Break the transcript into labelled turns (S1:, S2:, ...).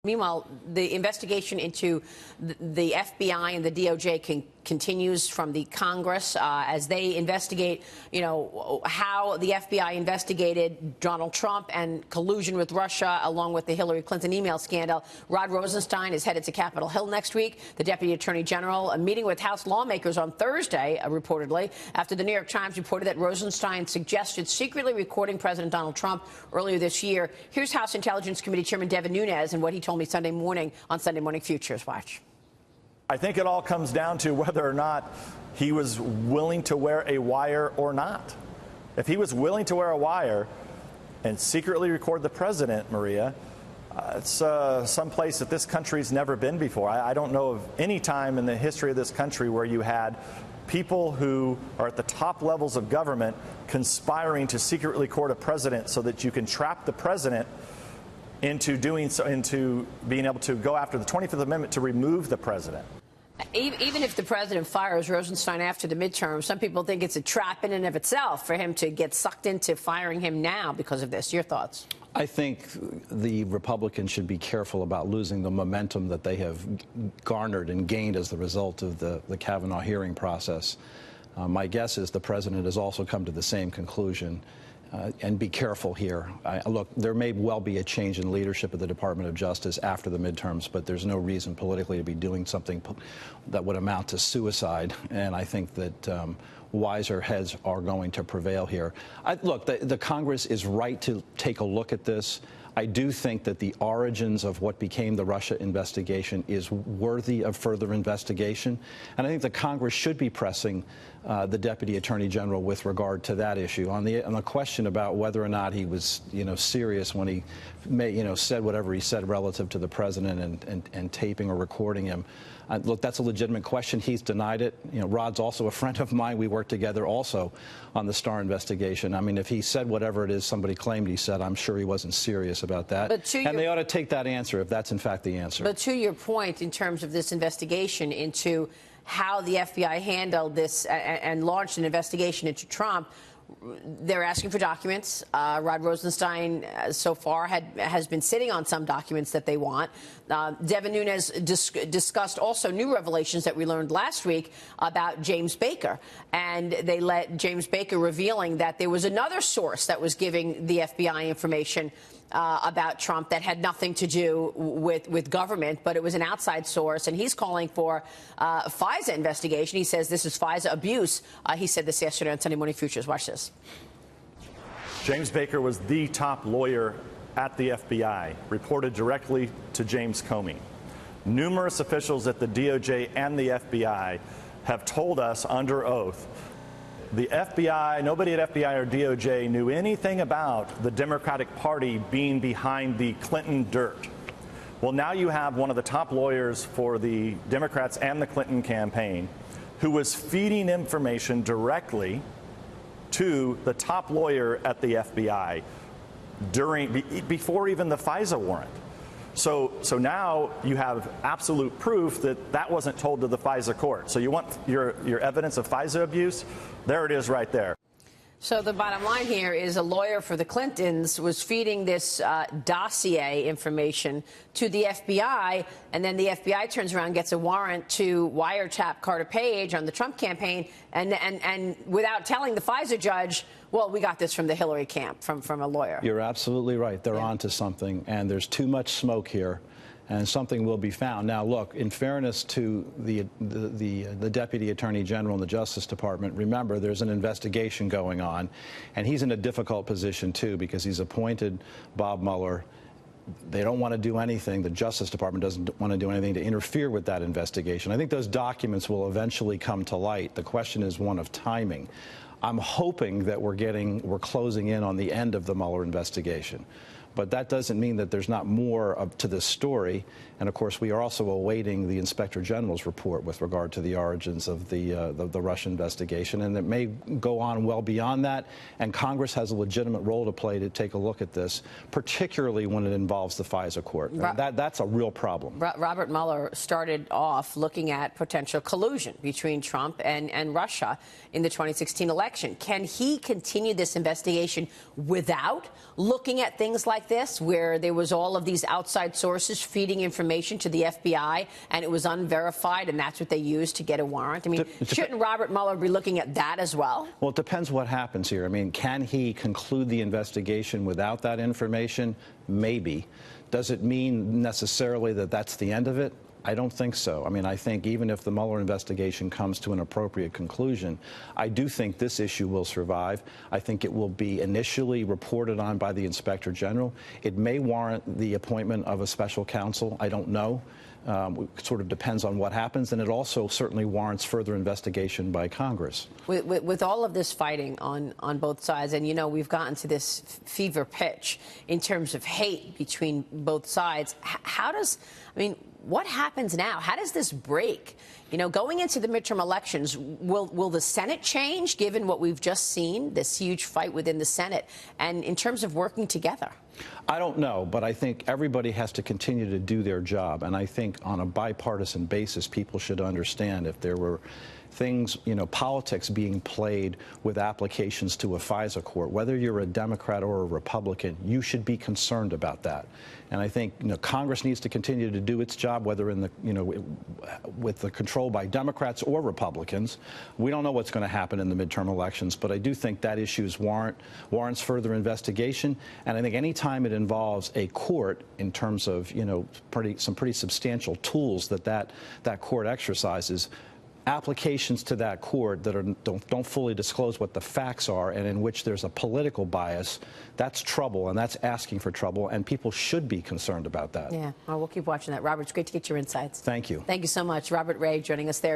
S1: Meanwhile, the investigation into the FBI and the DOJ continues from the Congress as they investigate, how the FBI investigated Donald Trump and collusion with Russia, along with the Hillary Clinton email scandal. Rod Rosenstein is headed to Capitol Hill next week. The Deputy Attorney General, a meeting with House lawmakers on Thursday, reportedly, after the New York Times reported that Rosenstein suggested secretly recording President Donald Trump earlier this year. Here's House Intelligence Committee Chairman Devin Nunes and what he told me Sunday morning on Sunday Morning Futures. Watch.
S2: I think it all comes down to whether or not he was willing to wear a wire or not. If he was willing to wear a wire and secretly record the president, Maria, it's someplace that this country's never been before. I don't know of any time in the history of this country where you had people who are at the top levels of government conspiring to secretly record a president so that you can trap the president into doing so, into being able to go after the 25th Amendment to remove the president.
S1: Even if the president fires Rosenstein after the midterm, some people think it's a trap in and of itself for him to get sucked into firing him now because of this. Your thoughts?
S3: I think the Republicans should be careful about losing the momentum that they have garnered and gained as the result of the Kavanaugh hearing process. My guess is the president has also come to the same conclusion. And be careful here. Look, there may well be a change in leadership of the Department of Justice after the midterms, but there's no reason politically to be doing something that would amount to suicide. And I think that wiser heads are going to prevail here. Look, the Congress is right to take a look at this. I do think that the origins of what became the Russia investigation is worthy of further investigation. And I think the Congress should be pressing the Deputy Attorney General with regard to that issue. On the question about whether or not he was, serious when he said whatever he said relative to the president and taping or recording him. Look, that's a legitimate question. He's denied it. Rod's also a friend of mine. We worked together also on the Starr investigation. I mean, if he said whatever it is somebody claimed he said, I'm sure he wasn't serious about that. And they ought to take that answer if that's in fact the answer.
S1: But to your point, in terms of this investigation into how the FBI handled this and launched an investigation into Trump, they're asking for documents. Rod Rosenstein, so far, has been sitting on some documents that they want. Devin Nunes discussed also new revelations that we learned last week about James Baker. And they let James Baker revealing that there was another source that was giving the FBI information about Trump that had nothing to do with government, but it was an outside source. And he's calling for a FISA investigation. He says this is FISA abuse. He said this yesterday on Sunday Morning Futures. Watch this.
S2: James Baker was the top lawyer at the FBI, reported directly to James Comey. Numerous officials at the DOJ and the FBI have told us under oath the FBI, nobody at FBI or DOJ knew anything about the Democratic Party being behind the Clinton dirt. Well, now you have one of the top lawyers for the Democrats and the Clinton campaign who was feeding information directly to the top lawyer at the FBI before even the FISA warrant. So now you have absolute proof that that wasn't told to the FISA court. So you want your evidence of FISA abuse? There it is right there.
S1: So the bottom line here is a lawyer for the Clintons was feeding this dossier information to the FBI, and then the FBI turns around and gets a warrant to wiretap Carter Page on the Trump campaign, and without telling the FISA judge, well, we got this from the Hillary camp, from a lawyer.
S3: You're absolutely right. They're onto something, and there's too much smoke here. And something will be found. Now, look, in fairness to the Deputy Attorney General and the Justice Department, remember, there's an investigation going on, and he's in a difficult position, too, because he's appointed Bob Mueller. They don't want to do anything. The Justice Department doesn't want to do anything to interfere with that investigation. I think those documents will eventually come to light. The question is one of timing. I'm hoping that we're closing in on the end of the Mueller investigation. But that doesn't mean that there's not more to this story. And, of course, we are also awaiting the Inspector General's report with regard to the origins of the Russia investigation. And it may go on well beyond that. And Congress has a legitimate role to play to take a look at this, particularly when it involves the FISA court. That's a real problem.
S1: Robert Mueller started off looking at potential collusion between Trump and Russia in the 2016 election. Can he continue this investigation without looking at things like like this, where there was all of these outside sources feeding information to the FBI, and it was unverified, and that's what they used to get a warrant? I mean, shouldn't Robert Mueller be looking at that as well? Well,
S3: it depends what happens here. I mean, can he conclude the investigation without that information? Maybe. Does it mean necessarily that that's the end of it? I don't think so. I mean, I think even if the Mueller investigation comes to an appropriate conclusion, I do think this issue will survive. I think it will be initially reported on by the Inspector General. It may warrant the appointment of a special counsel. I don't know. It sort of depends on what happens, and it also certainly warrants further investigation by Congress.
S1: With all of this fighting on both sides, and, you know, we've gotten to this fever pitch in terms of hate between both sides, how does, I mean, what happens now? How does this break? You know, going into the midterm elections, will the Senate change, given what we've just seen, this huge fight within the Senate, and in terms of working together?
S3: I don't know, but I think everybody has to continue to do their job. And I think on a bipartisan basis, people should understand if there were things, you know, politics being played with applications to a FISA court, whether you're a Democrat or a Republican, you should be concerned about that. And I think, you know, Congress needs to continue to do its job, whether in the, you know, with the control by Democrats or Republicans. We don't know what's going to happen in the midterm elections, but I do think that issues warrants further investigation. And I think any time it involves a court in terms of, you know, some pretty substantial tools that court exercises, applications to that court that don't fully disclose what the facts are and in which there's a political bias, that's trouble, and that's asking for trouble, and people should be concerned about that.
S1: Yeah, well, we'll keep watching that. Robert, it's great to get your insights.
S3: Thank you.
S1: Thank you so much. Robert Ray joining us there.